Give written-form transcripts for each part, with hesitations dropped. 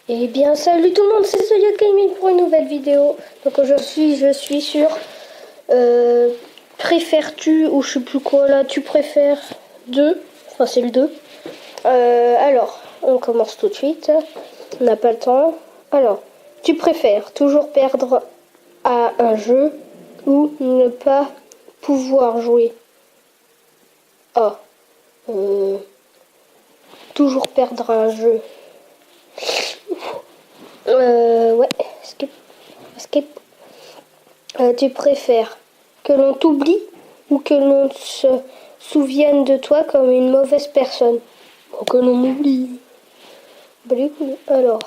Eh bien, salut tout le monde, c'est Soya Gaming pour une nouvelle vidéo. Donc aujourd'hui, je suis sur préfères-tu ou je sais plus quoi là, tu préfères 2. Enfin, c'est le 2. Alors, on commence tout de suite. On n'a pas le temps. Alors, tu préfères toujours perdre à un jeu ou ne pas pouvoir jouer? Ah, toujours perdre à un jeu. Ouais, skip. Skip. Tu préfères que l'on t'oublie ou que l'on se souvienne de toi comme une mauvaise personne? Bon, que l'on m'oublie. Alors,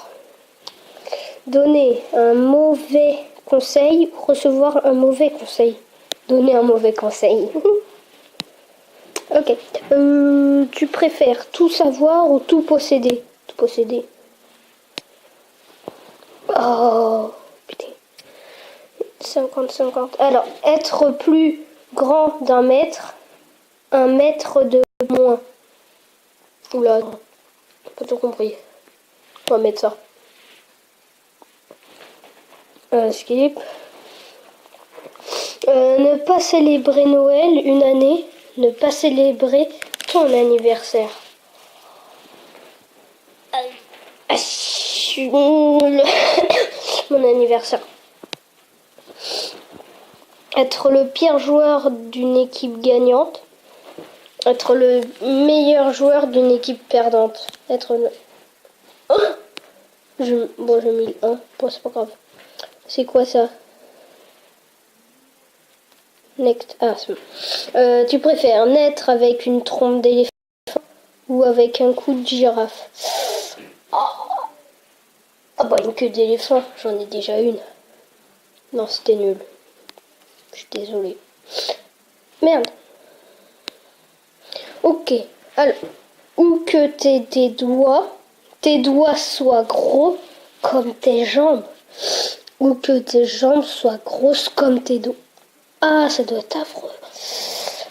donner un mauvais conseil ou recevoir un mauvais conseil? Donner un mauvais conseil. Ok. Tu préfères tout savoir ou tout posséder? Tout posséder. Oh, putain. 50-50. Alors, être plus grand d'un mètre, un mètre de moins. Oula, non, pas tout compris. On va mettre ça. Skip. Ne pas célébrer Noël une année, ne pas célébrer ton anniversaire. Je suis nulle. Mon anniversaire. Être le pire joueur d'une équipe gagnante. Être le meilleur joueur d'une équipe perdante. Être le... Oh, bon, j'ai mis le 1. Bon, c'est pas grave. C'est quoi ça? Next. Ah, c'est bon. Tu préfères naître avec une trompe d'éléphant ou avec un cou de girafe? Ah bah, une queue d'éléphant, j'en ai déjà une. Non, c'était nul. Je suis désolée. Merde. Ok. Alors, ou que tes doigts soient gros comme tes jambes, ou que tes jambes soient grosses comme tes dos. Ah, ça doit être affreux.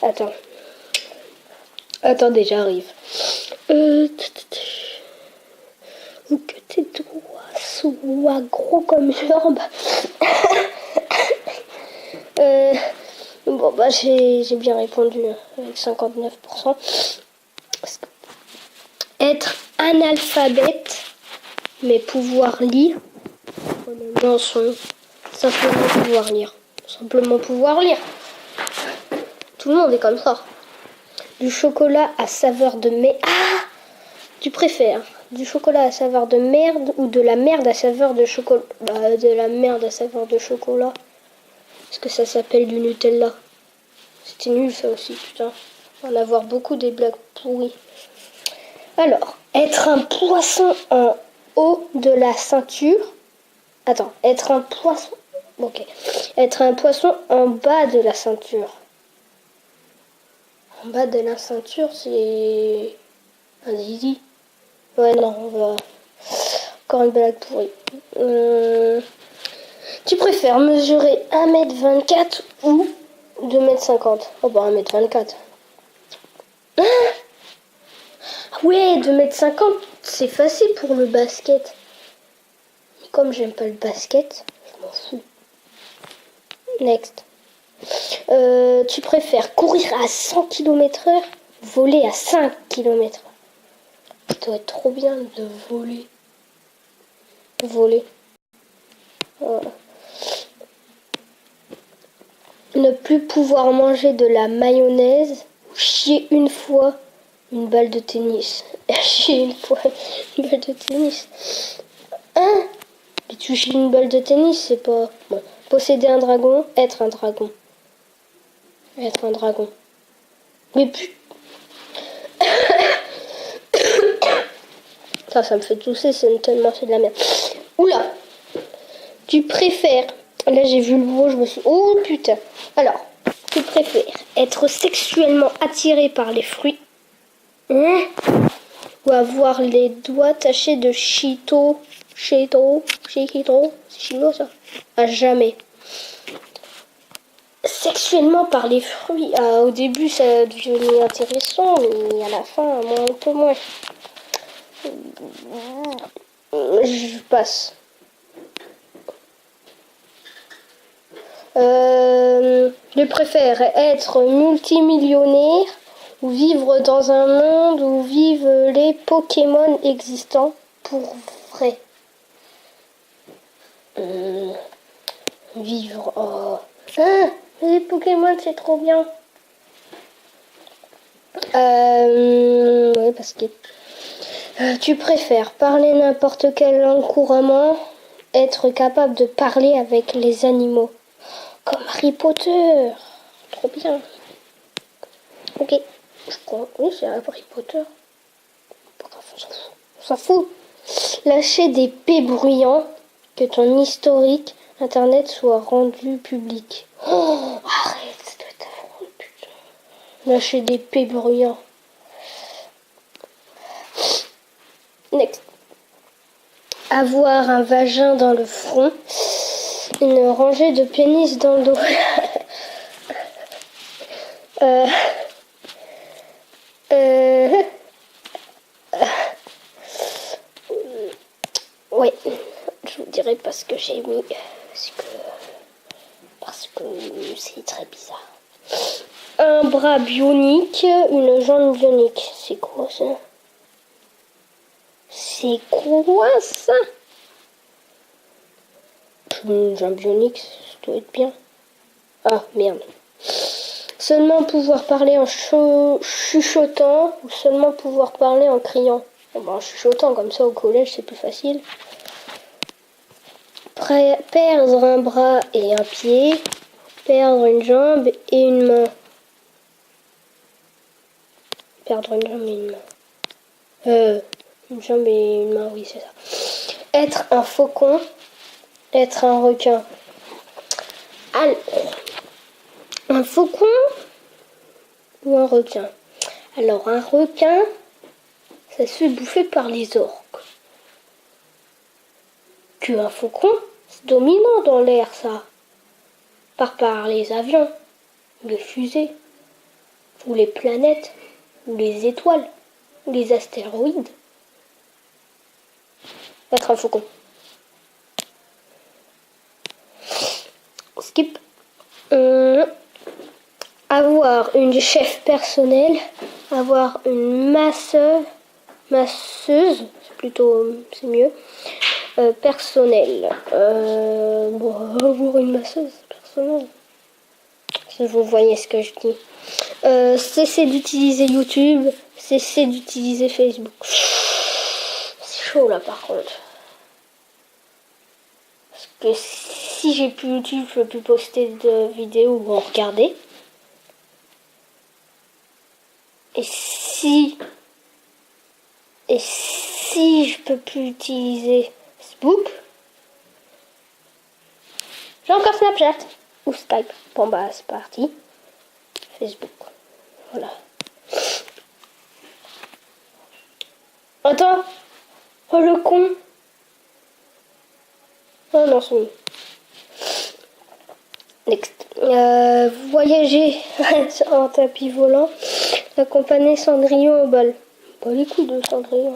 Attends. Attendez, j'arrive. Ou que tes doigts soient gros comme jambes. Bon, bah, j'ai bien répondu avec 59%. Être analphabète, mais pouvoir lire. Non, simplement pouvoir lire. Simplement pouvoir lire. Tout le monde est comme ça. Du chocolat à saveur de merde. Ah! Tu préfères du chocolat à saveur de merde ou de la merde à saveur de chocolat? Bah, de la merde à saveur de chocolat. Parce que ça s'appelle du Nutella. C'était nul ça aussi, putain. On va en avoir beaucoup des blagues pourries. Alors, être un poisson en haut de la ceinture. Attends, être un poisson. Ok. Être un poisson en bas de la ceinture. En bas de la ceinture, c'est un zizi. Ouais, non, on va. Encore une blague pourrie. Tu préfères mesurer 1m24 ou 2m50? Oh bah 1m24. Ah ouais, 2m50, c'est facile pour le basket. Mais comme j'aime pas le basket, je m'en fous. Next. Tu préfères courir à 100 km/h, voler à 5 km/h? Ça doit être trop bien de voler. Voler. Voilà. Ne plus pouvoir manger de la mayonnaise ou chier une fois une balle de tennis. Chier une fois une balle de tennis. Hein? Mais tu chies une balle de tennis, c'est pas... Bon. Posséder un dragon, être un dragon. Être un dragon. Mais putain... Ça me fait tousser, c'est tellement c'est de la merde. Oula! Tu préfères... Là j'ai vu le mot, je me suis... Oh putain! Alors, tu préfères être sexuellement attiré par les fruits, hein, ou avoir les doigts tachés de Cheeto, c'est chinois ça? À jamais. Sexuellement par les fruits, au début ça devenait intéressant, mais à la fin, un peu moins. Je passe. Je préfère être multimillionnaire ou vivre dans un monde où vivent les Pokémon existants pour vrai. Vivre. Oh. Ah, les Pokémon, c'est trop bien. Ouais, parce que tu préfères parler n'importe quelle langue couramment, être capable de parler avec les animaux, comme Harry Potter. Trop bien. Ok, je crois. Oui, c'est Harry Potter. Pas grave, on s'en fout. Lâcher des P bruyants, que ton historique internet soit rendu public. Oh, arrête de t'avoir, putain. Lâcher des P bruyants. Next. Avoir un vagin dans le front, une rangée de pénis dans le dos. Oui, je vous dirai parce que j'ai mis, parce que c'est très bizarre. Un bras bionique, une jambe bionique. C'est quoi ça? C'est quoi ça? Une jambe bionique, ça doit être bien. Ah, merde. Seulement pouvoir parler en chuchotant ou seulement pouvoir parler en criant. Bon, en chuchotant, comme ça au collège c'est plus facile. Perdre un bras et un pied. Perdre une jambe et une main. Perdre une jambe et une main. Une jambe et une main, oui c'est ça. Être un faucon. Être un requin. Alors, un faucon ou un requin? Alors un requin, ça se fait bouffer par les orques. Un faucon, c'est dominant dans l'air ça. Par les avions, ou les fusées, ou les planètes, ou les étoiles, ou les astéroïdes. Être un faucon. Skip. Avoir une chef personnelle, avoir une masseuse, c'est mieux, personnelle. Avoir une masseuse personnelle. Si vous voyez ce que je dis. Cesser d'utiliser YouTube, cesser d'utiliser Facebook. C'est chaud là par contre. Parce que si j'ai plus YouTube, je peux plus poster de vidéos ou en regarder. Et si je peux plus utiliser Facebook, j'ai encore Snapchat ou Skype. Bon bah c'est parti. Facebook. Voilà. Attends. Oh le con. Oh non, c'est mieux. Next. Voyager sur un tapis volant, accompagner Cendrillon au bal. Pas les coups de Cendrillon.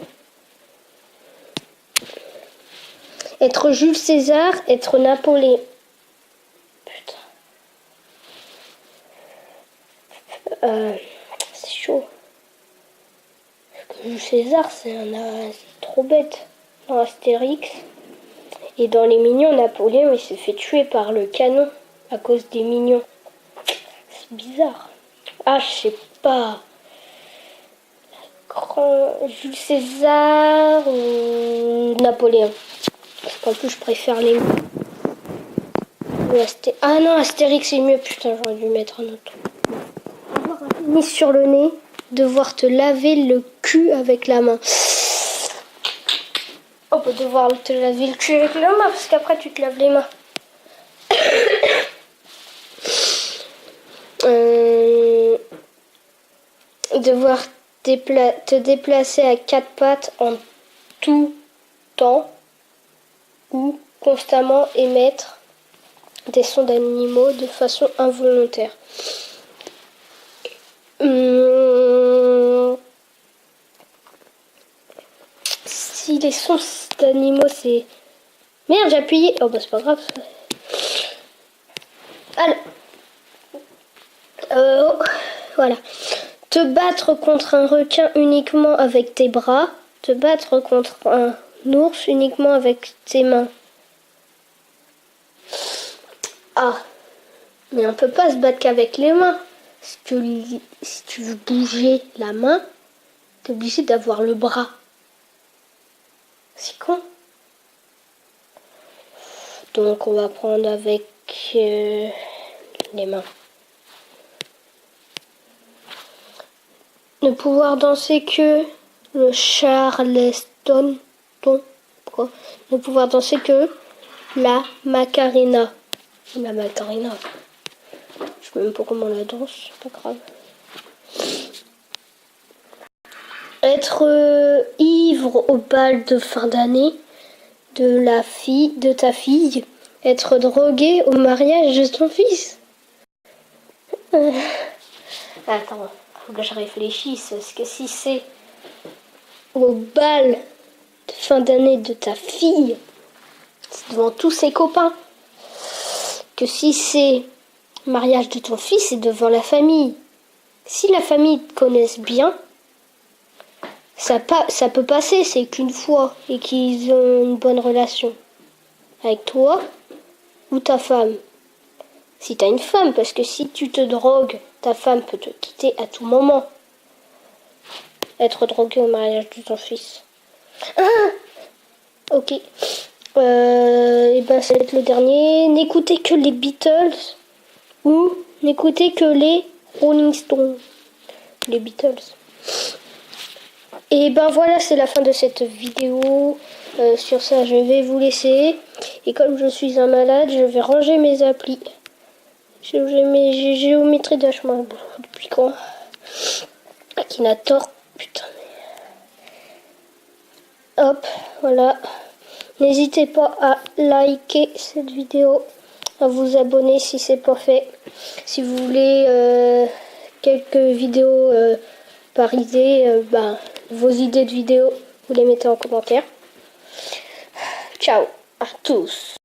Être Jules César, être Napoléon. Putain. C'est chaud. Parce que Jules César, c'est trop bête. Dans Astérix. Et dans les Mignons, Napoléon, il s'est fait tuer par le canon à cause des Mignons. C'est bizarre. Ah, je sais pas. Jules César ou Napoléon. Parce qu'en plus, je préfère les... Ah non, Astérix, c'est mieux. Putain, j'aurais dû mettre un autre. Avoir un pénis sur le nez, devoir te laver le cul avec la main. On peut devoir te laver le cul avec la main, parce qu'après, tu te laves les mains. Devoir te déplacer à quatre pattes en tout temps ou constamment émettre des sons d'animaux de façon involontaire. Si oui, les sons d'animaux, c'est... Merde, j'ai appuyé. Oh, bah, c'est pas grave. Alors, voilà. Te battre contre un requin uniquement avec tes bras. Te battre contre un ours uniquement avec tes mains. Ah, mais on peut pas se battre qu'avec les mains. Si tu veux bouger la main, t'es obligé d'avoir le bras. C'est con. Donc on va prendre avec les mains. Ne pouvoir danser que le Charleston. Quoi? Ne pouvoir danser que la Macarena. La Macarena. Je sais même pas comment on la danse, c'est pas grave. Être ivre au bal de fin d'année de ta fille. Être drogué au mariage de ton fils. Attends, faut que je réfléchisse, parce que si c'est au bal de fin d'année de ta fille, c'est devant tous ses copains. Que si c'est mariage de ton fils, c'est devant la famille. Si la famille te connaisse bien, ça peut passer, c'est qu'une fois, et qu'ils ont une bonne relation avec toi ou ta femme. Si t'as une femme, parce que si tu te drogues, ta femme peut te quitter à tout moment. Être drogué au mariage de ton fils. Ah, ok. Et ben ça va être le dernier. N'écoutez que les Beatles ou n'écoutez que les Rolling Stones. Les Beatles. Et ben voilà, c'est la fin de cette vidéo. Sur ça, je vais vous laisser. Et comme je suis un malade, je vais ranger mes applis. J'ai mes géométrie d'HM depuis quand? Akinator, putain. Hop, voilà. N'hésitez pas à liker cette vidéo, à vous abonner si c'est pas fait. Si vous voulez quelques vidéos par idée, vos idées de vidéos, vous les mettez en commentaire. Ciao à tous.